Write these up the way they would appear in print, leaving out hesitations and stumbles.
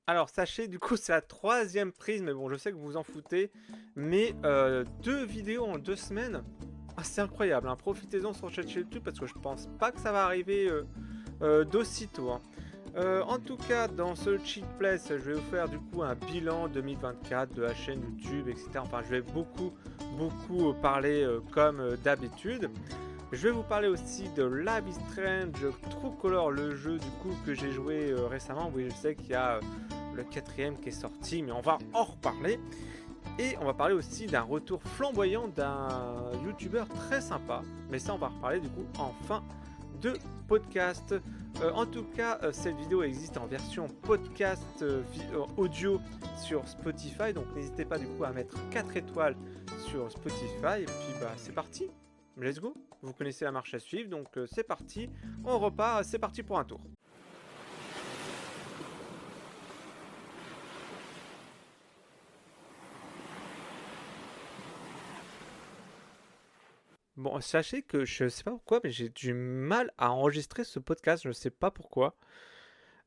Alors sachez, du coup c'est la troisième prise, mais bon je sais que vous vous en foutez, mais 2 vidéos en 2 semaines, c'est incroyable, hein. Profitez-en sur cette chaîne YouTube parce que je pense pas que ça va arriver d'aussitôt, hein. En tout cas, dans ce Cheat Place, je vais vous faire du coup un bilan 2024 de la chaîne YouTube, etc. Enfin, je vais beaucoup parler comme d'habitude. Je vais vous parler aussi de Life is Strange True Color, le jeu du coup que j'ai joué récemment. Oui, je sais qu'il y a le quatrième qui est sorti, mais on va en reparler. Et on va parler aussi d'un retour flamboyant d'un youtubeur très sympa. Mais ça, on va reparler du coup en fin de podcast. En tout cas, cette vidéo existe en version podcast audio sur Spotify. Donc n'hésitez pas du coup à mettre 4 étoiles sur Spotify. Et puis bah c'est parti. Let's go. Vous connaissez la marche à suivre. Donc c'est parti. On repart. C'est parti pour un tour. Bon, sachez que je sais pas pourquoi, mais j'ai du mal à enregistrer ce podcast. Je ne sais pas pourquoi.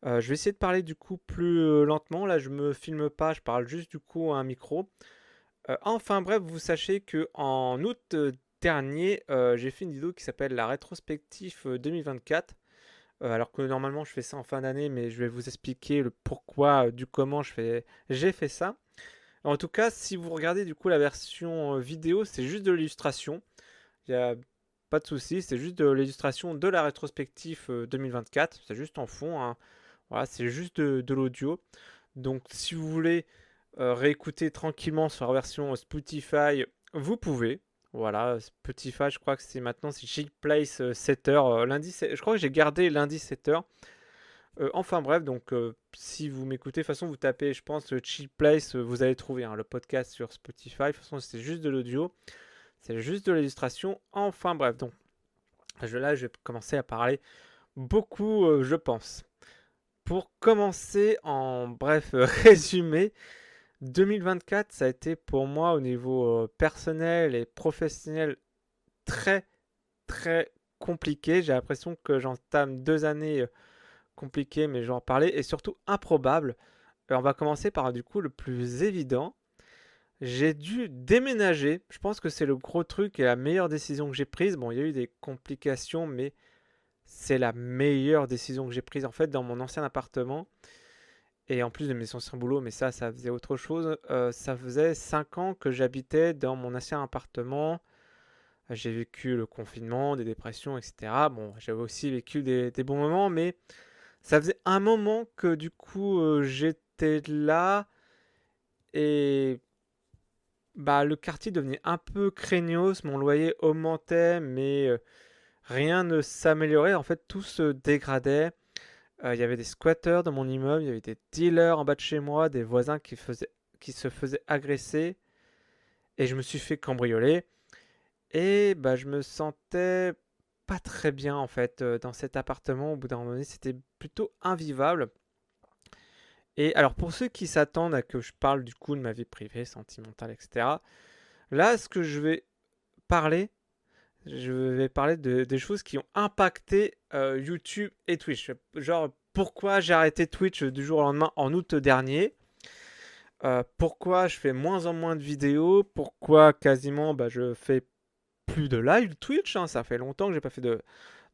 Je vais essayer de parler du coup plus lentement. Là, je me filme pas, je parle juste du coup à un micro. Enfin bref, vous sachez que en août dernier, j'ai fait une vidéo qui s'appelle la rétrospective 2024. Alors que normalement, je fais ça en fin d'année, mais je vais vous expliquer le pourquoi, du comment j'ai fait ça. En tout cas, si vous regardez du coup la version vidéo, c'est juste de l'illustration. Il n'y a pas de souci, c'est juste de l'illustration de la rétrospective 2024. C'est juste en fond, hein. Voilà, c'est juste de l'audio. Donc si vous voulez réécouter tranquillement sur la version Spotify, vous pouvez. Voilà, Spotify, je crois que c'est maintenant, c'est Chic Place 7h. Je crois que j'ai gardé lundi 7h. Enfin bref, donc si vous m'écoutez, de toute façon vous tapez, je pense, Chic Place, vous allez trouver hein, le podcast sur Spotify. De toute façon, c'est juste de l'audio, c'est juste de l'illustration. Enfin bref, donc là, je vais commencer à parler beaucoup, je pense. Pour commencer, en bref résumé, 2024, ça a été pour moi au niveau personnel et professionnel très très compliqué. J'ai l'impression que j'entame 2 années compliquées, mais je vais en parler, et surtout improbables. On va commencer par du coup le plus évident. J'ai dû déménager. Je pense que c'est le gros truc et la meilleure décision que j'ai prise. Bon, il y a eu des complications, mais c'est la meilleure décision que j'ai prise en fait dans mon ancien appartement. Et en plus de mes anciens boulots, mais ça faisait autre chose. Ça faisait 5 ans que j'habitais dans mon ancien appartement. J'ai vécu le confinement, des dépressions, etc. Bon, j'avais aussi vécu des bons moments, mais ça faisait un moment que du coup j'étais là et bah, le quartier devenait un peu craignos, mon loyer augmentait, mais rien ne s'améliorait. En fait, tout se dégradait. Il y avait des squatteurs dans mon immeuble, il y avait des dealers en bas de chez moi, des voisins qui se faisaient agresser, et je me suis fait cambrioler. Et bah, je me sentais pas très bien en fait dans cet appartement. Au bout d'un moment donné, c'était plutôt invivable. Et alors pour ceux qui s'attendent à que je parle du coup de ma vie privée, sentimentale, etc. Là, ce que je vais parler des choses qui ont impacté YouTube et Twitch. Genre pourquoi j'ai arrêté Twitch du jour au lendemain en août dernier. Pourquoi je fais moins en moins de vidéos. Pourquoi quasiment bah, je fais plus de live Twitch, hein. Ça fait longtemps que j'ai pas fait de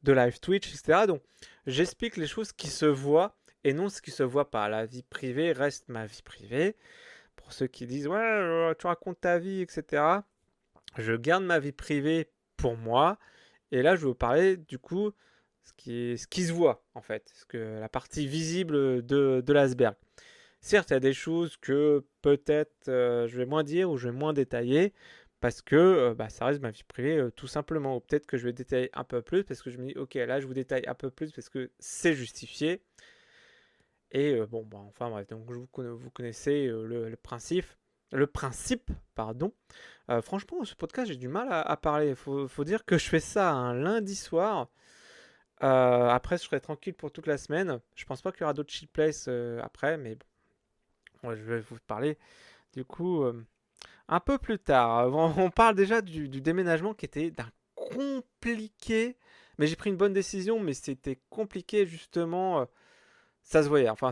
live Twitch, etc. Donc j'explique les choses qui se voient et non ce qui se voit pas. La vie privée reste ma vie privée. Pour ceux qui disent ouais tu racontes ta vie, etc. Je garde ma vie privée pour moi. Et là je vais vous parler du coup ce qui se voit en fait, la partie visible de l'iceberg. Certes, il y a des choses que peut-être je vais moins dire ou je vais moins détailler parce que bah, ça reste ma vie privée tout simplement. Ou peut-être que je vais détailler un peu plus parce que je me dis, ok, là je vous détaille un peu plus parce que c'est justifié. Et bon, bah, enfin bref, donc vous connaissez le principe. Le principe, pardon. Franchement, ce podcast, j'ai du mal à parler. Faut dire que je fais ça un lundi soir. Après, je serai tranquille pour toute la semaine. Je pense pas qu'il y aura d'autres chill places après, mais bon, ouais, je vais vous parler du coup un peu plus tard. On parle déjà du déménagement qui était d'un compliqué. Mais j'ai pris une bonne décision, mais c'était compliqué justement. Ça se voyait. Enfin,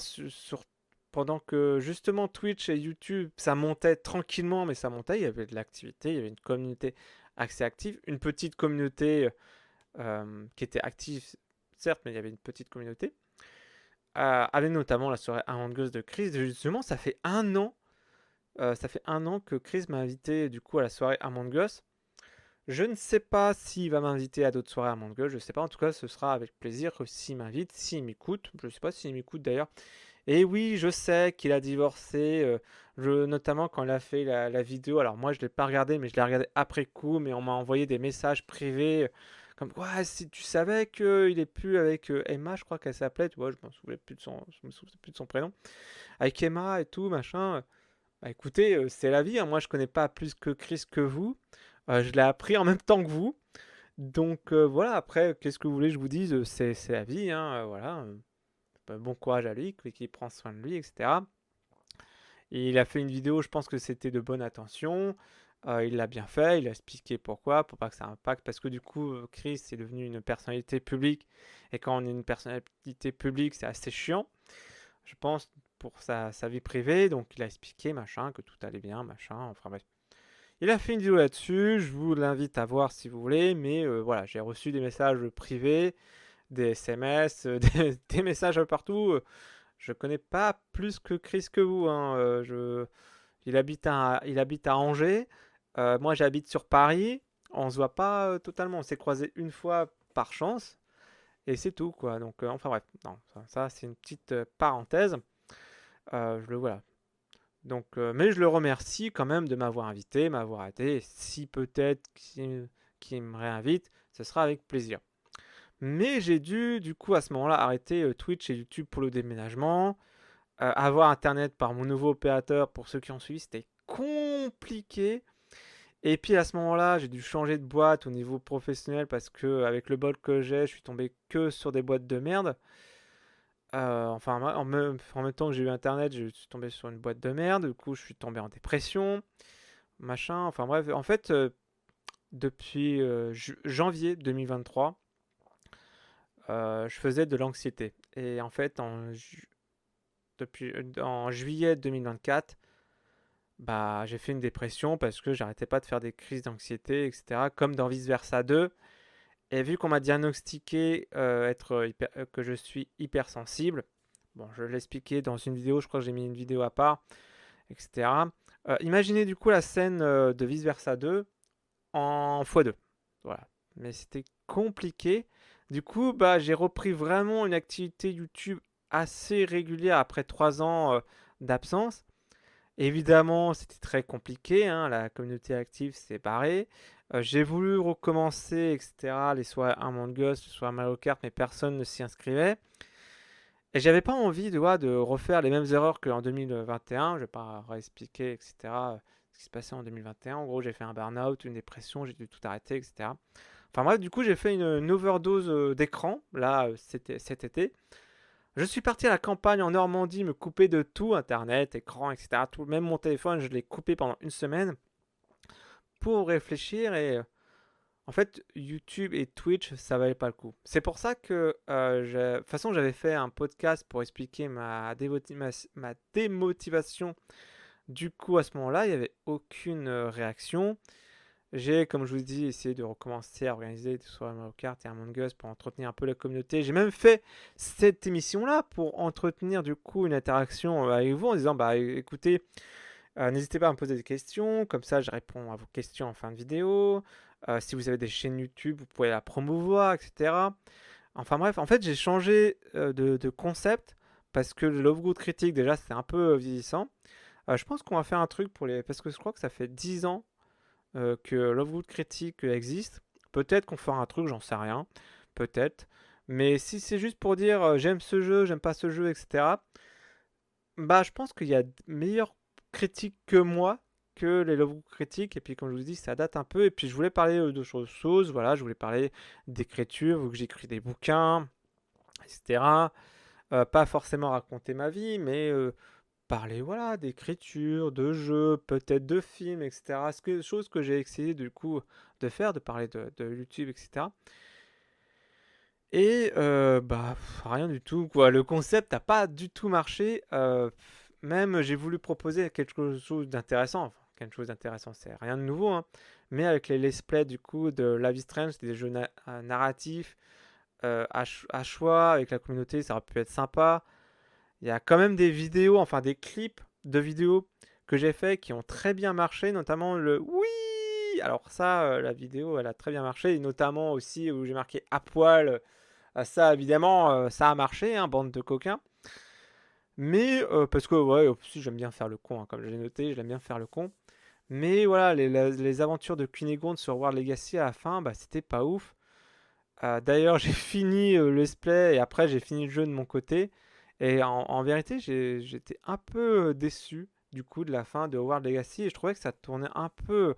pendant que justement Twitch et YouTube, ça montait tranquillement, mais ça montait, il y avait de l'activité, il y avait une communauté assez active, une petite communauté qui était active, certes, mais il y avait une petite communauté, avec notamment la soirée Among Us de Chris. Justement, ça fait un an que Chris m'a invité du coup à la soirée Among Us. Je ne sais pas s'il va m'inviter à d'autres soirées Among Us, je ne sais pas. En tout cas, ce sera avec plaisir s'il m'invite, s'il m'écoute. Je ne sais pas s'il m'écoute d'ailleurs. Et oui, je sais qu'il a divorcé, notamment quand il a fait la vidéo. Alors moi, je ne l'ai pas regardé, mais je l'ai regardé après coup. Mais on m'a envoyé des messages privés, comme quoi, si tu savais qu'il est plus avec Emma, je crois qu'elle s'appelait, tu vois, je me souviens plus de son prénom, avec Emma et tout, machin. Bah, écoutez, c'est la vie, hein. Moi, je connais pas plus que Chris que vous. Je l'ai appris en même temps que vous. Donc voilà, après, qu'est-ce que vous voulez que je vous dise? C'est la vie, hein, voilà. Bon courage à lui, qu'il prend soin de lui, etc. Et il a fait une vidéo, je pense que c'était de bonne attention. Il l'a bien fait, il a expliqué pourquoi, pour pas que ça impacte, parce que du coup, Chris est devenu une personnalité publique, et quand on est une personnalité publique, c'est assez chiant, je pense, pour sa vie privée, donc il a expliqué, machin, que tout allait bien, machin, enfin bref. Il a fait une vidéo là-dessus, je vous l'invite à voir si vous voulez, mais voilà, j'ai reçu des messages privés, des SMS, des messages partout. Je connais pas plus que Chris que vous, hein. Il habite à Angers. Moi, j'habite sur Paris. On se voit pas totalement. On s'est croisé une fois par chance. Et c'est tout, quoi. Donc, enfin bref. Non, ça, c'est une petite parenthèse. Voilà. Donc, mais je le remercie quand même de m'avoir invité, m'avoir aidé. Et si peut-être qu'il me réinvite, ce sera avec plaisir. Mais j'ai dû, du coup, à ce moment-là, arrêter Twitch et YouTube pour le déménagement. Avoir Internet par mon nouveau opérateur, pour ceux qui ont suivi, c'était compliqué. Et puis à ce moment-là, j'ai dû changer de boîte au niveau professionnel parce que avec le bol que j'ai, je suis tombé que sur des boîtes de merde. Enfin, en même temps que j'ai eu Internet, je suis tombé sur une boîte de merde. Du coup, je suis tombé en dépression, machin. Enfin bref, en fait, depuis janvier 2023, je faisais de l'anxiété. Et en fait, en juillet 2024, bah, j'ai fait une dépression parce que j'arrêtais pas de faire des crises d'anxiété, etc. Comme dans Vice Versa 2. Et vu qu'on m'a diagnostiqué que je suis hypersensible, bon, je l'ai expliqué dans une vidéo, je crois que j'ai mis une vidéo à part, etc. Imaginez du coup la scène de Vice Versa 2 en x2. Voilà. Mais c'était compliqué. Du coup, bah, j'ai repris vraiment une activité YouTube assez régulière après 3 ans d'absence. Évidemment, c'était très compliqué, hein, la communauté active s'est barrée. J'ai voulu recommencer, etc., les soirées Among Us, les soirées Mario Kart, mais personne ne s'y inscrivait. Et j'avais pas envie de refaire les mêmes erreurs qu'en 2021. Je vais pas réexpliquer, etc., ce qui se passait en 2021. En gros, j'ai fait un burn-out, une dépression, j'ai dû tout arrêter, etc. Enfin bref, du coup, j'ai fait une overdose d'écran, là, cet été. Je suis parti à la campagne en Normandie, me couper de tout, internet, écran, etc. Tout, même mon téléphone, je l'ai coupé pendant une semaine pour réfléchir et en fait, YouTube et Twitch, ça valait pas le coup. C'est pour ça que, de toute façon, j'avais fait un podcast pour expliquer ma démotivation. Du coup, à ce moment-là, il n'y avait aucune réaction. J'ai, comme je vous dis, essayé de recommencer à organiser des soirées Mario Kart et Among Us pour entretenir un peu la communauté. J'ai même fait cette émission-là pour entretenir du coup une interaction avec vous en disant, bah écoutez, n'hésitez pas à me poser des questions, comme ça je réponds à vos questions en fin de vidéo. Si vous avez des chaînes YouTube, vous pouvez la promouvoir, etc. Enfin bref, en fait j'ai changé de concept parce que le Love Good Critique déjà c'était un peu vieillissant. Je pense qu'on va faire un truc pour les... Parce que je crois que ça fait 10 ans que Lovegood Critique existe. Peut-être qu'on fera un truc, j'en sais rien. Peut-être. Mais si c'est juste pour dire j'aime ce jeu, j'aime pas ce jeu, etc. Bah, je pense qu'il y a de meilleurs critiques que moi, que les Lovegood Critiques. Et puis, comme je vous dis, ça date un peu. Et puis, je voulais parler de choses. Voilà, je voulais parler d'écriture, vu que j'écris des bouquins, etc. Pas forcément raconter ma vie, mais parler voilà, d'écriture, de jeux, peut-être de films, etc. Chose que j'ai essayé du coup de faire, de parler de YouTube, etc. Et bah rien du tout quoi. Le concept n'a pas du tout marché. même j'ai voulu proposer quelque chose d'intéressant. Enfin, quelque chose d'intéressant, c'est rien de nouveau, hein. Mais avec les let's play du coup de Life is Strange, c'est des jeux narratifs à choix avec la communauté, ça aurait pu être sympa. Il y a quand même des vidéos, enfin des clips de vidéos que j'ai fait qui ont très bien marché, notamment le oui. Alors ça, la vidéo, elle a très bien marché, et notamment aussi où j'ai marqué à poil. Ça, évidemment, ça a marché, hein, bande de coquins. Mais parce que ouais, aussi j'aime bien faire le con, hein, comme j'ai noté, j'aime bien faire le con. Mais voilà, les aventures de Cunégonde sur World Legacy à la fin, bah c'était pas ouf. D'ailleurs, j'ai fini le let's play et après j'ai fini le jeu de mon côté. Et en vérité, j'étais un peu déçu du coup de la fin de Hogwarts Legacy et je trouvais que ça tournait un peu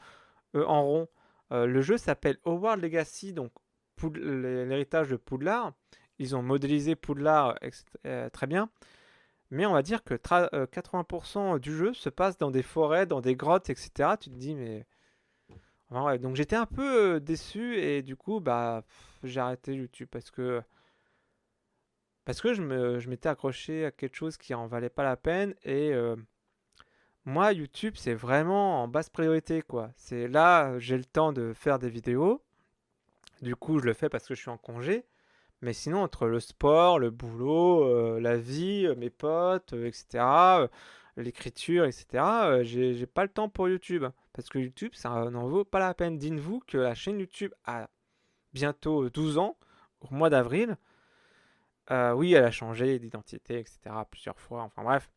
en rond. Le jeu s'appelle Hogwarts Legacy, donc l'héritage de Poudlard. Ils ont modélisé Poudlard très bien, mais on va dire que 80% du jeu se passe dans des forêts, dans des grottes, etc. Tu te dis, mais enfin, ouais, donc j'étais un peu déçu et du coup, bah, j'ai arrêté YouTube parce que je m'étais accroché à quelque chose qui en valait pas la peine et moi, YouTube, c'est vraiment en basse priorité, quoi. C'est là, j'ai le temps de faire des vidéos. Du coup, je le fais parce que je suis en congé. Mais sinon, entre le sport, le boulot, la vie, mes potes, etc., l'écriture, etc., j'ai pas le temps pour YouTube. Parce que YouTube, ça n'en vaut pas la peine. Dites-vous que la chaîne YouTube a bientôt 12 ans, au mois d'avril. Oui, elle a changé d'identité, etc., plusieurs fois. Enfin bref,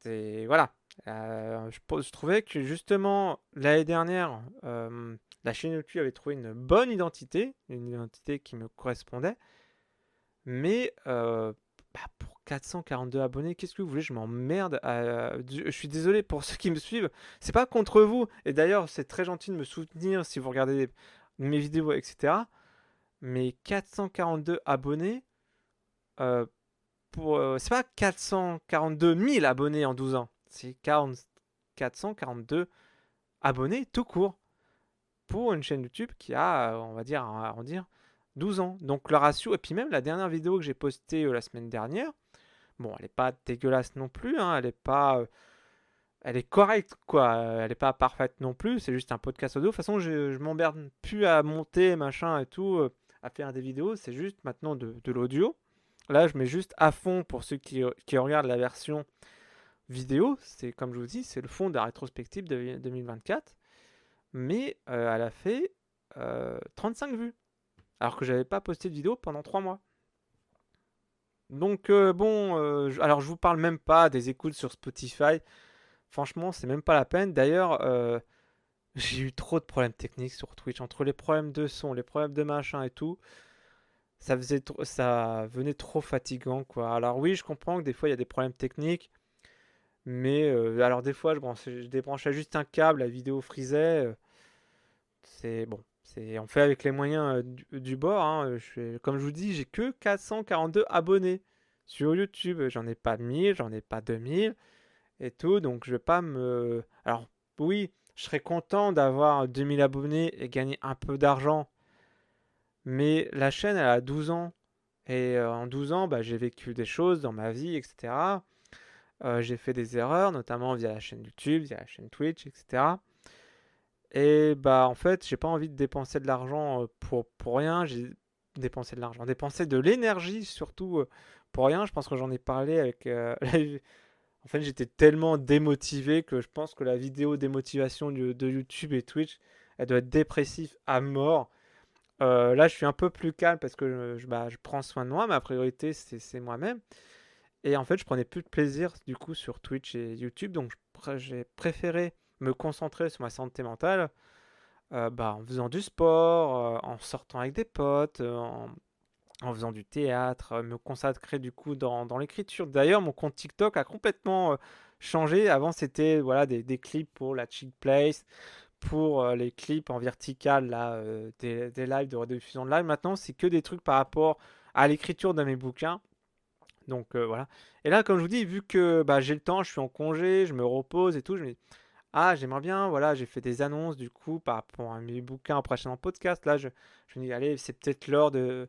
voilà. Je trouvais que justement, l'année dernière, la chaîne YouTube avait trouvé une identité qui me correspondait. Mais bah, pour 442 abonnés, qu'est-ce que vous voulez? Je m'emmerde. Je suis désolé pour ceux qui me suivent. C'est pas contre vous. Et d'ailleurs, c'est très gentil de me soutenir si vous regardez mes vidéos, etc. Mais 442 abonnés, euh, c'est pas 442 000 abonnés en 12 ans. C'est 442 abonnés tout court pour une chaîne YouTube qui a, on va dire, à arrondir, 12 ans. Donc le ratio, et puis même la dernière vidéo que j'ai postée la semaine dernière, bon, elle n'est pas dégueulasse non plus, hein, elle est pas, elle est correcte, quoi. Elle n'est pas parfaite non plus, c'est juste un podcast audio. De toute façon, je m'emmerde plus à monter, machin et tout, à faire des vidéos, c'est juste maintenant de l'audio. Là, je mets juste à fond pour ceux qui regardent la version vidéo. C'est comme je vous dis, c'est le fond de la rétrospective de 2024. Mais elle a fait 35 vues. Alors que j'avais pas posté de vidéo pendant 3 mois. Donc bon, alors je vous parle même pas des écoutes sur Spotify. Franchement, c'est même pas la peine. D'ailleurs, j'ai eu trop de problèmes techniques sur Twitch. Entre les problèmes de son, les problèmes de machin et tout, ça venait trop fatigant, quoi. Alors oui, je comprends que des fois il y a des problèmes techniques. Mais alors des fois, je débranchais juste un câble, la vidéo frisait. C'est bon. On fait avec les moyens du bord, hein. Comme je vous dis, j'ai que 442 abonnés sur YouTube. J'en ai pas 1000, j'en ai pas 2000 et tout. Donc je vais pas me. Alors oui, je serais content d'avoir 2000 abonnés et gagner un peu d'argent. Mais la chaîne, elle a 12 ans. Et en 12 ans, bah, j'ai vécu des choses dans ma vie, etc. J'ai fait des erreurs, notamment via la chaîne YouTube, via la chaîne Twitch, etc. Et bah en fait, j'ai pas envie de dépenser de l'argent pour rien. J'ai dépensé de l'argent, dépensé de l'énergie surtout pour rien. Je pense que j'en ai parlé avec. En fait, j'étais tellement démotivé que je pense que la vidéo démotivation de YouTube et Twitch, elle doit être dépressive à mort. Là, je suis un peu plus calme parce que bah, je prends soin de moi. Ma priorité, c'est moi-même. Et en fait, je prenais plus de plaisir du coup sur Twitch et YouTube. Donc, j'ai préféré me concentrer sur ma santé mentale bah, en faisant du sport, en sortant avec des potes, en faisant du théâtre, me consacrer du coup dans l'écriture. D'ailleurs, mon compte TikTok a complètement changé. Avant, c'était voilà, des clips pour la Chick Place, pour les clips en vertical, là, des lives de rediffusion de live. Maintenant, c'est que des trucs par rapport à l'écriture de mes bouquins. Donc voilà. Et là, comme je vous dis, vu que bah, j'ai le temps, je suis en congé, je me repose et tout, je me dis, ah, j'aimerais bien, voilà, j'ai fait des annonces du coup par rapport à mes bouquins prochainement podcast. Là, je me dis, allez, c'est peut-être l'heure de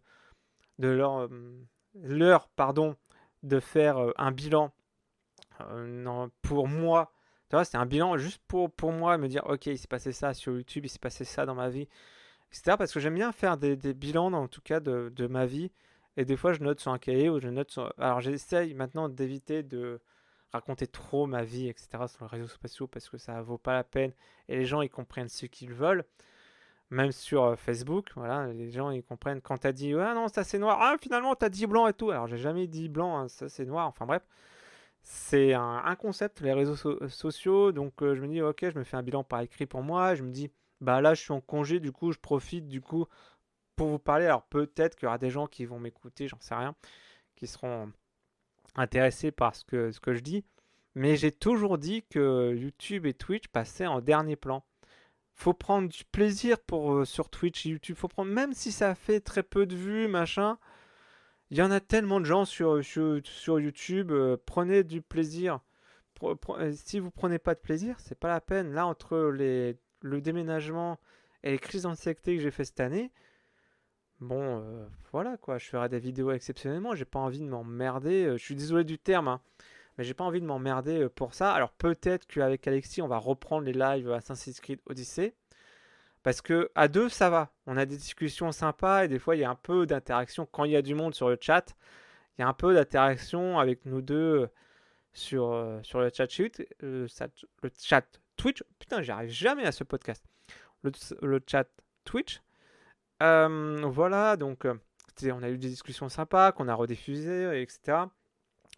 l'heure, pardon, de faire un bilan non, pour moi, tu vois, c'est un bilan juste pour moi, me dire, ok, il s'est passé ça sur YouTube, il s'est passé ça dans ma vie, etc. Parce que j'aime bien faire des bilans, en tout cas, de ma vie. Et des fois, je note sur un cahier ou je note sur... Alors, j'essaye maintenant d'éviter de raconter trop ma vie, etc. sur les réseaux sociaux parce que ça vaut pas la peine. Et les gens, ils comprennent ce qu'ils veulent. Même sur Facebook, voilà, les gens, ils comprennent quand t'as dit, ah non, ça c'est noir. Ah, finalement, t'as dit blanc et tout. Alors, j'ai jamais dit blanc, hein, ça c'est noir. Enfin, bref. C'est un concept, les réseaux sociaux. Donc, je me dis, ok, je me fais un bilan par écrit pour moi. Je me dis, bah là, je suis en congé, du coup, je profite, du coup, pour vous parler. Alors, peut-être qu'il y aura des gens qui vont m'écouter, j'en sais rien, qui seront intéressés par ce que je dis. Mais j'ai toujours dit que YouTube et Twitch passaient en dernier plan. Faut prendre du plaisir sur Twitch et YouTube. Faut prendre, même si ça fait très peu de vues, machin. Il y en a tellement de gens sur YouTube. Prenez du plaisir. Si vous prenez pas de plaisir, c'est pas la peine. Là, entre le déménagement et les crises d'anxiété que j'ai fait cette année, bon, voilà quoi. Je ferai des vidéos exceptionnellement. J'ai pas envie de m'emmerder. Je suis désolé du terme, hein, mais j'ai pas envie de m'emmerder pour ça. Alors peut-être qu'avec Alexis, on va reprendre les lives Assassin's Creed Odyssey. Parce que à deux, ça va. On a des discussions sympas et des fois, il y a un peu d'interaction. Quand il y a du monde sur le chat, il y a un peu d'interaction avec nous deux sur le chat Twitch. Le chat Twitch. Putain, j'arrive jamais à ce podcast. Le chat Twitch. Voilà, donc on a eu des discussions sympas qu'on a rediffusées, etc.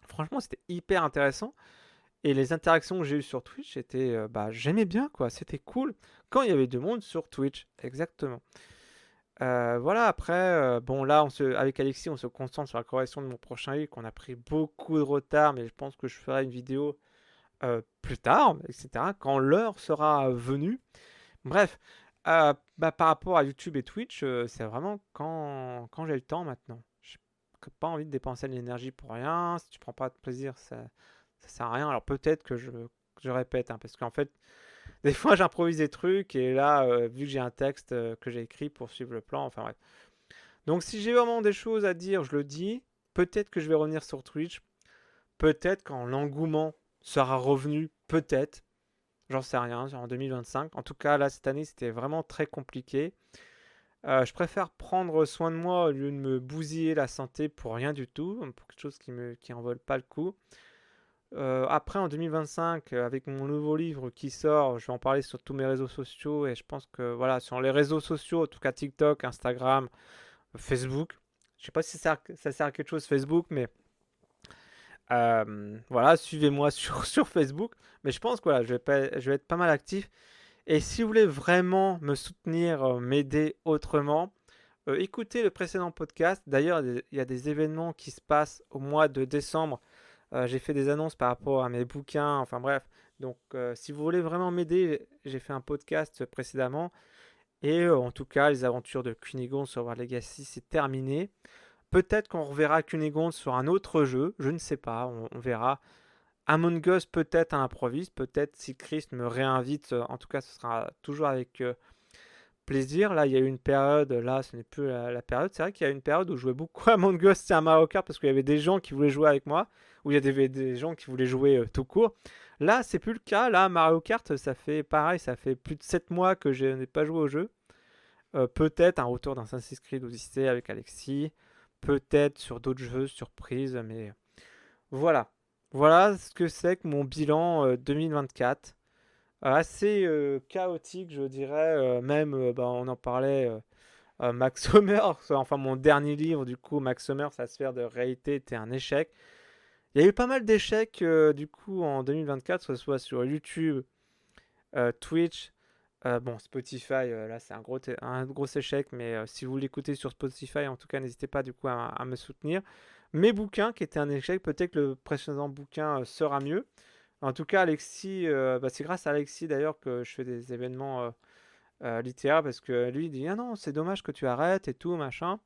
Franchement, c'était hyper intéressant. Et les interactions que j'ai eues sur Twitch, j'aimais bien, quoi. C'était cool quand il y avait du monde sur Twitch. Exactement. Voilà, après, bon, là, avec Alexis, on se concentre sur la correction de mon prochain livre, qu'on a pris beaucoup de retard, mais je pense que je ferai une vidéo plus tard, etc., quand l'heure sera venue. Bref, par rapport à YouTube et Twitch, c'est vraiment quand j'ai le temps maintenant. J'ai pas envie de dépenser de l'énergie pour rien. Si tu prends pas de plaisir, ça sert à rien. Alors peut-être que je répète, hein, parce qu'en fait, des fois j'improvise des trucs et là, vu que j'ai un texte que j'ai écrit pour suivre le plan, enfin bref. Donc si j'ai vraiment des choses à dire, je le dis. Peut-être que je vais revenir sur Twitch. Peut-être quand l'engouement sera revenu. Peut-être. J'en sais rien, en 2025. En tout cas, là, cette année, c'était vraiment très compliqué. Je préfère prendre soin de moi au lieu de me bousiller la santé pour rien du tout, pour quelque chose qui en vole pas le coup. Après, en 2025, avec mon nouveau livre qui sort, je vais en parler sur tous mes réseaux sociaux et je pense que voilà, sur les réseaux sociaux, en tout cas TikTok, Instagram, Facebook. Je sais pas si ça sert à quelque chose Facebook, mais voilà, suivez-moi sur Facebook. Mais je pense que voilà, je vais être pas mal actif. Et si vous voulez vraiment me soutenir, m'aider autrement, écoutez le précédent podcast. D'ailleurs, il y a des événements qui se passent au mois de décembre. J'ai fait des annonces par rapport à mes bouquins, enfin bref. Donc, si vous voulez vraiment m'aider, j'ai fait un podcast précédemment. Et en tout cas, les aventures de Cunégonde sur War Legacy, c'est terminé. Peut-être qu'on reverra Cunégonde sur un autre jeu, je ne sais pas, on verra. Among Us, peut-être à l'improviste, peut-être si Chris me réinvite, en tout cas, ce sera toujours avec plaisir. Là, il y a eu une période, là, ce n'est plus la période. C'est vrai qu'il y a une période où je jouais beaucoup à Among Us et à Mario Kart parce qu'il y avait des gens qui voulaient jouer avec moi, ou il y avait des gens qui voulaient jouer tout court. Là, c'est plus le cas. Là, Mario Kart, ça fait pareil, ça fait plus de 7 mois que je n'ai pas joué au jeu. Peut-être un retour d'un Assassin's Creed Odyssey avec Alexis. Peut-être sur d'autres jeux, surprises, mais voilà. Voilà ce que c'est que mon bilan 2024. Assez chaotique, je dirais. Même, on en parlait, Max Sommer, enfin mon dernier livre, du coup, Max Sommer, sa sphère de réalité était un échec. Il y a eu pas mal d'échecs, du coup, en 2024, que ce soit sur YouTube, Twitch, bon, Spotify, là, c'est un gros échec, mais si vous l'écoutez sur Spotify, en tout cas, n'hésitez pas, du coup, à me soutenir. Mes bouquins, qui étaient un échec, peut-être que le précédent bouquin sera mieux. En tout cas, Alexis, c'est grâce à Alexis d'ailleurs que je fais des événements littéraires parce que lui il dit ah non, c'est dommage que tu arrêtes et tout machin.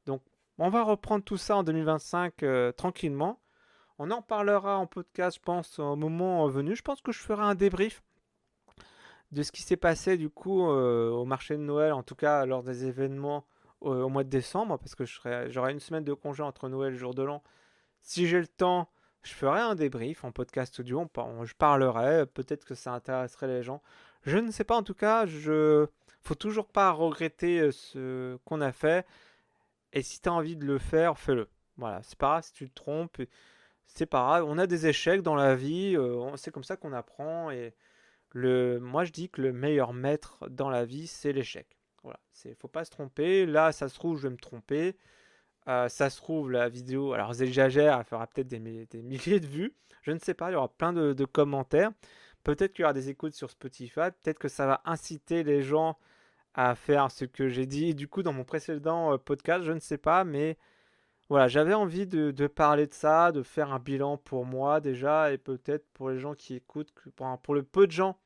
Donc, on va reprendre tout ça en 2025 tranquillement. On en parlera en podcast, je pense, au moment venu. Je pense que je ferai un débrief de ce qui s'est passé du coup au marché de Noël, en tout cas lors des événements au mois de décembre, parce que j'aurai une semaine de congé entre Noël et le jour de l'an. Si j'ai le temps, Je ferai un débrief en podcast audio, je parlerai, peut-être que ça intéresserait les gens. Je ne sais pas, en tout cas, faut toujours pas regretter ce qu'on a fait. Et si tu as envie de le faire, fais-le. Voilà, c'est pas grave si tu te trompes, c'est pas grave. On a des échecs dans la vie, c'est comme ça qu'on apprend. Et moi, je dis que le meilleur maître dans la vie, c'est l'échec. Voilà, faut pas se tromper. Là, ça se trouve, je vais me tromper. Ça se trouve, la vidéo, alors j'exagère, elle fera peut-être des milliers de vues. Je ne sais pas, il y aura plein de commentaires. Peut-être qu'il y aura des écoutes sur Spotify. Peut-être que ça va inciter les gens à faire ce que j'ai dit du coup dans mon précédent podcast. Je ne sais pas, mais voilà, j'avais envie de parler de ça, de faire un bilan pour moi déjà, et peut-être pour les gens qui écoutent, pour le peu de gens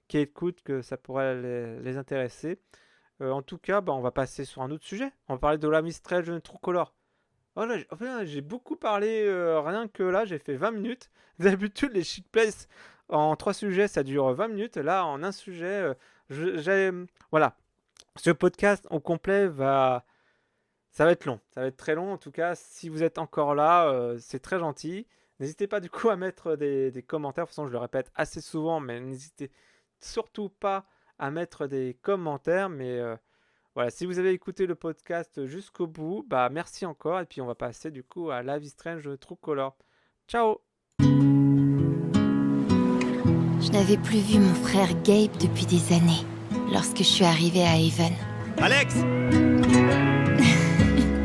qui écoutent, que ça pourrait les intéresser. En tout cas, on va passer sur un autre sujet. On va parler de la Mistral Jeune Truecolor. Voilà, j'ai beaucoup parlé, rien que là, j'ai fait 20 minutes. D'habitude, les Chic Plays, en 3 sujets, ça dure 20 minutes. Là, en un sujet, voilà. Ce podcast au complet ça va être long. Ça va être très long. En tout cas, si vous êtes encore là, c'est très gentil. N'hésitez pas du coup à mettre des commentaires. De toute façon, je le répète assez souvent, mais n'hésitez surtout pas à mettre des commentaires. Mais voilà, si vous avez écouté le podcast jusqu'au bout, merci encore. Et puis on va passer du coup à Life is Strange Truecolor. Ciao! Je n'avais plus vu mon frère Gabe depuis des années, lorsque je suis arrivée à Haven. Alex!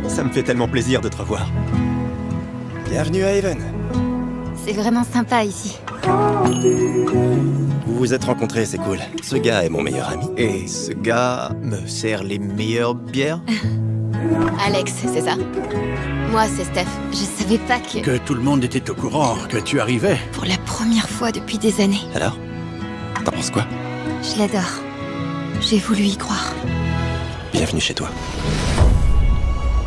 Ça me fait tellement plaisir de te revoir. Bienvenue à Haven. C'est vraiment sympa ici. Vous vous êtes rencontrés, c'est cool. Ce gars est mon meilleur ami. Et ce gars me sert les meilleures bières? Alex, c'est ça? Moi, c'est Steph. Je savais pas Que tout le monde était au courant que tu arrivais. Pour la première fois depuis des années. Alors? T'en penses quoi? Je l'adore. J'ai voulu y croire. Bienvenue chez toi.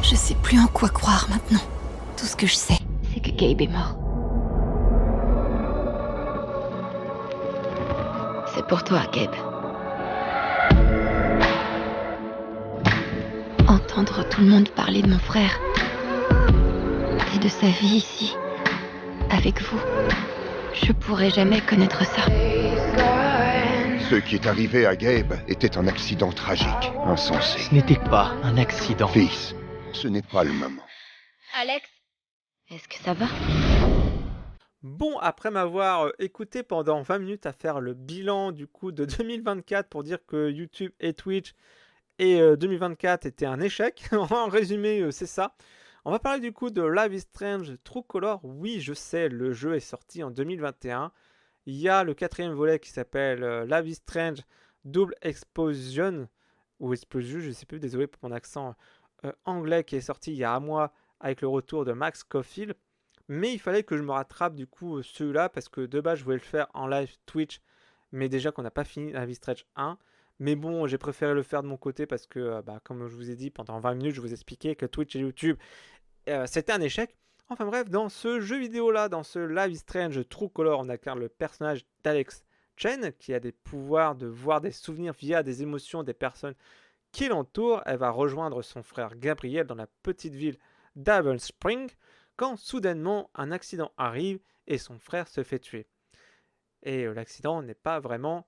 Je sais plus en quoi croire maintenant. Tout ce que je sais, c'est que Gabe est mort. C'est pour toi, Gabe. Entendre tout le monde parler de mon frère et de sa vie ici, avec vous, je pourrais jamais connaître ça. Ce qui est arrivé à Gabe était un accident tragique, insensé. Ce n'était pas un accident. Fils, ce n'est pas le moment. Alex, est-ce que ça va? Bon, après m'avoir écouté pendant 20 minutes à faire le bilan du coup de 2024 pour dire que YouTube et Twitch et 2024 étaient un échec, en résumé, c'est ça. On va parler du coup de Life is Strange Truecolor. Oui, je sais, le jeu est sorti en 2021. Il y a le 4e volet qui s'appelle Life is Strange Double Explosion, ou Explosion, je ne sais plus, désolé pour mon accent anglais, qui est sorti il y a un mois avec le retour de Max Caulfield. Mais il fallait que je me rattrape du coup celui-là, parce que de base je voulais le faire en live Twitch, mais déjà qu'on n'a pas fini Life is Strange 1. Mais bon, j'ai préféré le faire de mon côté parce que, comme je vous ai dit, pendant 20 minutes, je vous expliquais que Twitch et YouTube, c'était un échec. Enfin bref, dans ce jeu vidéo-là, dans ce Life is Strange Truecolor, on incarne le personnage d'Alex Chen, qui a des pouvoirs de voir des souvenirs via des émotions des personnes qui l'entourent. Elle va rejoindre son frère Gabriel dans la petite ville d'Haven Spring, quand soudainement un accident arrive et son frère se fait tuer. Et l'accident n'est pas vraiment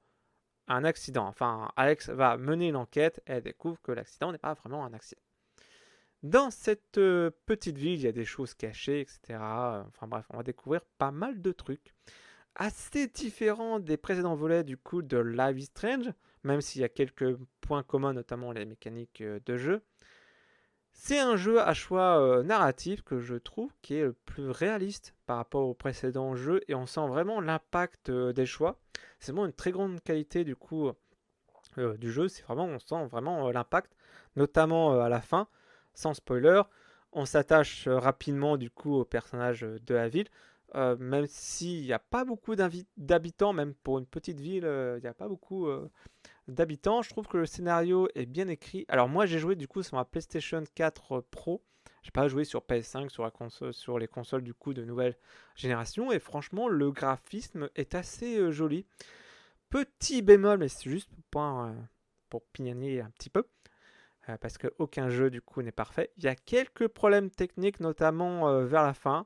un accident. Enfin, Alex va mener une enquête et elle découvre que l'accident n'est pas vraiment un accident. Dans cette petite ville, il y a des choses cachées, etc. Enfin bref, on va découvrir pas mal de trucs. Assez différents des précédents volets du coup de Life is Strange, même s'il y a quelques points communs, notamment les mécaniques de jeu. C'est un jeu à choix narratif que je trouve qui est le plus réaliste par rapport aux précédents jeux, et on sent vraiment l'impact des choix. C'est vraiment une très grande qualité du coup du jeu. C'est vraiment, on sent vraiment l'impact, notamment à la fin. Sans spoiler, on s'attache rapidement du coup au personnage de la ville, même s'il n'y a pas beaucoup d'habitants, même pour une petite ville, il n'y a pas beaucoup d'habitants. Je trouve que le scénario est bien écrit. Alors moi j'ai joué du coup sur ma PlayStation 4 Pro, j'ai pas joué sur PS5, sur les consoles du coup de nouvelle génération, et franchement le graphisme est assez joli. Petit bémol, mais c'est juste pour pignaner un petit peu, parce qu'aucun jeu du coup n'est parfait. Il y a quelques problèmes techniques, notamment vers la fin.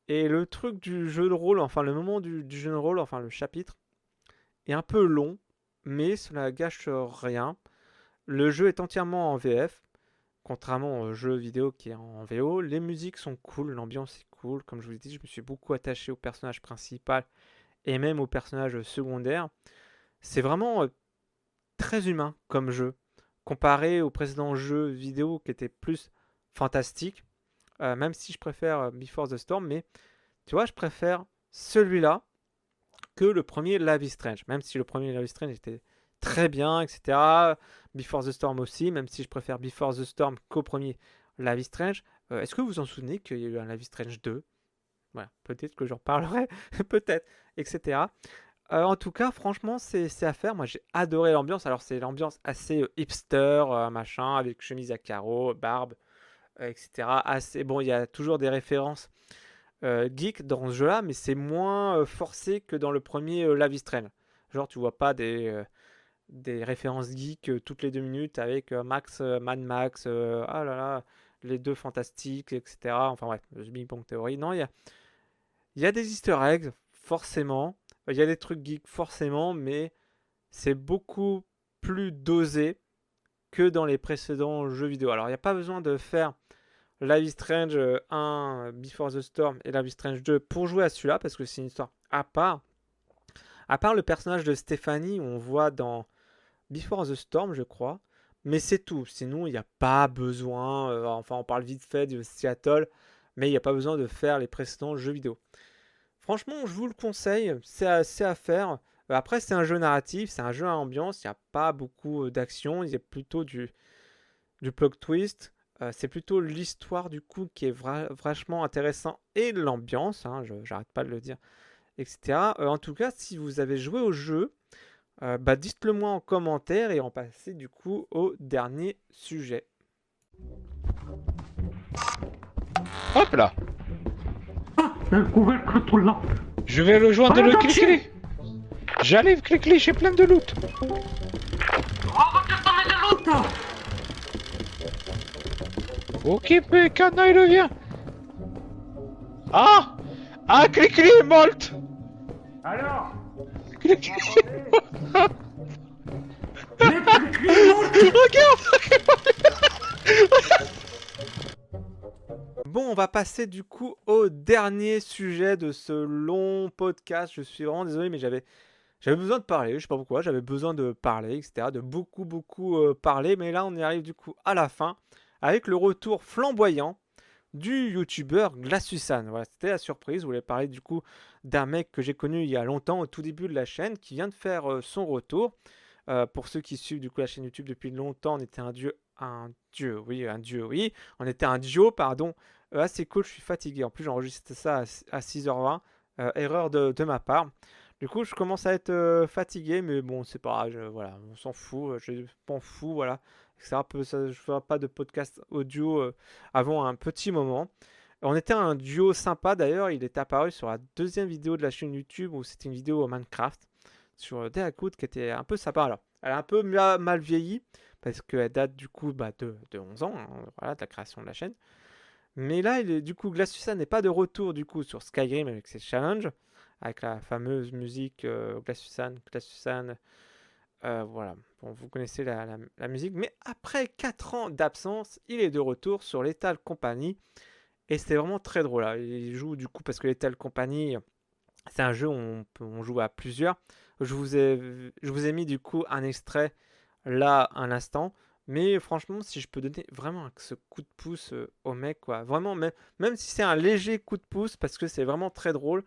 Et le truc du jeu de rôle, enfin le moment du jeu de rôle, enfin le chapitre, est un peu long, mais cela gâche rien. Le jeu est entièrement en VF, contrairement au jeu vidéo qui est en VO. Les musiques sont cool, l'ambiance est cool. Comme je vous l'ai dit, je me suis beaucoup attaché au personnage principal et même au personnage secondaire. C'est vraiment très humain comme jeu, comparé aux précédents jeux vidéo qui étaient plus fantastiques. Même si je préfère Before the Storm, mais tu vois, je préfère celui-là que le premier Life is Strange. Même si le premier Life is Strange était très bien, etc. Before the Storm aussi, même si je préfère Before the Storm qu'au premier Life is Strange. Est-ce que vous vous en souvenez qu'il y a eu un Life is Strange 2? Voilà, peut-être que j'en parlerai, peut-être, etc. En tout cas, franchement, c'est à faire. Moi, j'ai adoré l'ambiance. Alors, c'est l'ambiance assez hipster, machin, avec chemise à carreaux, barbe, etc. Assez bon, il y a toujours des références geek dans ce jeu-là, mais c'est moins forcé que dans le premier Life is Strange. Genre, tu vois pas des références geek toutes les 2 minutes avec Mad Max, ah là là, les deux fantastiques, etc. Enfin bref, The Big Bang Theory. Non, il y a des easter eggs, forcément. Il y a des trucs geeks, forcément, mais c'est beaucoup plus dosé que dans les précédents jeux vidéo. Alors, il n'y a pas besoin de faire Life is Strange 1, Before the Storm et Life is Strange 2 pour jouer à celui-là, parce que c'est une histoire à part. À part le personnage de Stéphanie, on voit dans Before the Storm, je crois. Mais c'est tout. Sinon, il n'y a pas besoin. Enfin, on parle vite fait de Seattle, mais il n'y a pas besoin de faire les précédents jeux vidéo. Franchement, je vous le conseille. C'est à faire. Après, c'est un jeu narratif, c'est un jeu à ambiance. Il n'y a pas beaucoup d'action. Il y a plutôt du plot twist. C'est plutôt l'histoire du coup qui est vachement intéressant et l'ambiance. Hein, j'arrête pas de le dire, etc. En tout cas, si vous avez joué au jeu, dites-le moi en commentaire et on passe du coup au dernier sujet. Hop là. Un couvercle tout là. Je vais rejoindre le Clicli. J'arrive Clicli, j'ai plein de loot. Ok, Cana il revient. Ah Clicli est morte. Alors Clicli Bon, on va passer du coup au dernier sujet de ce long podcast. Je suis vraiment désolé, mais j'avais besoin de parler. Je sais pas pourquoi, j'avais besoin de parler, etc. De beaucoup parler. Mais là, on y arrive du coup à la fin avec le retour flamboyant du youtubeur Glasusan. Voilà, c'était la surprise. Je voulais parler du coup d'un mec que j'ai connu il y a longtemps, au tout début de la chaîne, qui vient de faire son retour. Pour ceux qui suivent du coup la chaîne YouTube depuis longtemps, on était un duo. On était un duo, pardon. Assez cool, je suis fatigué. En plus, j'enregistre ça à 6h20. Erreur de ma part. Du coup, je commence à être fatigué, mais bon, c'est pas grave. Voilà, on s'en fout. Je m'en fous, voilà. Je ne ferai pas de podcast audio avant un petit moment. On était un duo sympa d'ailleurs. Il est apparu sur la deuxième vidéo de la chaîne YouTube où c'était une vidéo Minecraft sur Deacoud qui était un peu sympa. Alors, elle a un peu mal vieilli parce qu'elle date du coup de 11 ans, hein, voilà, de la création de la chaîne. Mais là, du coup, Glasusan n'est pas de retour du coup sur Skyrim avec ses challenges, avec la fameuse musique Glasusan. Voilà, bon, vous connaissez la musique. Mais après 4 ans d'absence, il est de retour sur Lethal Company. Et c'est vraiment très drôle. Là. Il joue du coup parce que Lethal Company, c'est un jeu où on joue à plusieurs. Je vous ai mis du coup un extrait là à l'instant. Mais franchement, si je peux donner vraiment ce coup de pouce au mec, quoi. Vraiment, même si c'est un léger coup de pouce, parce que c'est vraiment très drôle.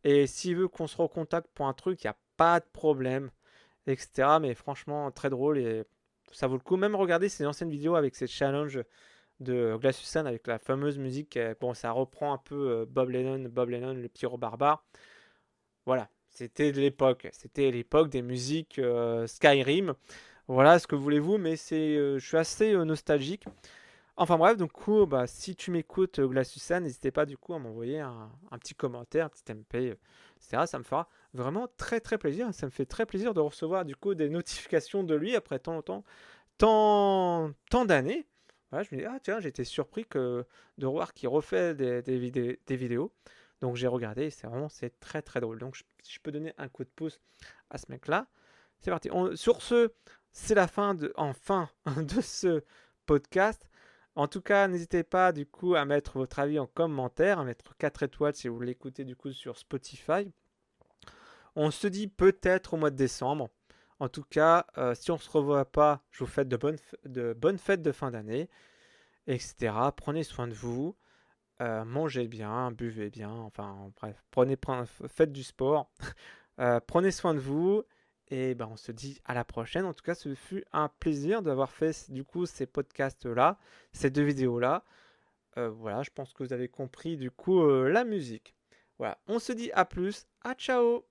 Et s'il veut qu'on se recontacte pour un truc, il n'y a pas de problème, etc. Mais franchement, très drôle et ça vaut le coup. Même regarder ses anciennes vidéos avec ses challenges de Glasusan avec la fameuse musique. Bon, ça reprend un peu Bob Lennon, le petit barbare. Voilà, c'était l'époque des musiques Skyrim. Voilà, ce que voulez-vous, mais je suis assez nostalgique. Enfin bref, donc coup, si tu m'écoutes Glasusan, n'hésitez pas du coup à m'envoyer un petit commentaire, un petit MP, etc. Ça me fera vraiment très très plaisir. Ça me fait très plaisir de recevoir du coup des notifications de lui après tant d'années. Voilà, je me dis, ah tiens, j'étais surpris de voir qu'il refait des vidéos. Donc j'ai regardé et c'est très très drôle. Donc si je peux donner un coup de pouce à ce mec-là, c'est parti. Sur ce, c'est la fin de ce podcast. En tout cas, n'hésitez pas du coup à mettre votre avis en commentaire, à mettre 4 étoiles si vous l'écoutez du coup sur Spotify. On se dit peut-être au mois de décembre. En tout cas, si on ne se revoit pas, je vous souhaite de bonnes fêtes de fin d'année, etc. Prenez soin de vous, mangez bien, buvez bien, enfin bref, faites du sport, prenez soin de vous, et ben, on se dit à la prochaine. En tout cas, ce fut un plaisir d'avoir fait du coup ces podcasts-là, ces 2 vidéos-là. Voilà, je pense que vous avez compris du coup la musique. Voilà, on se dit à plus, à ciao!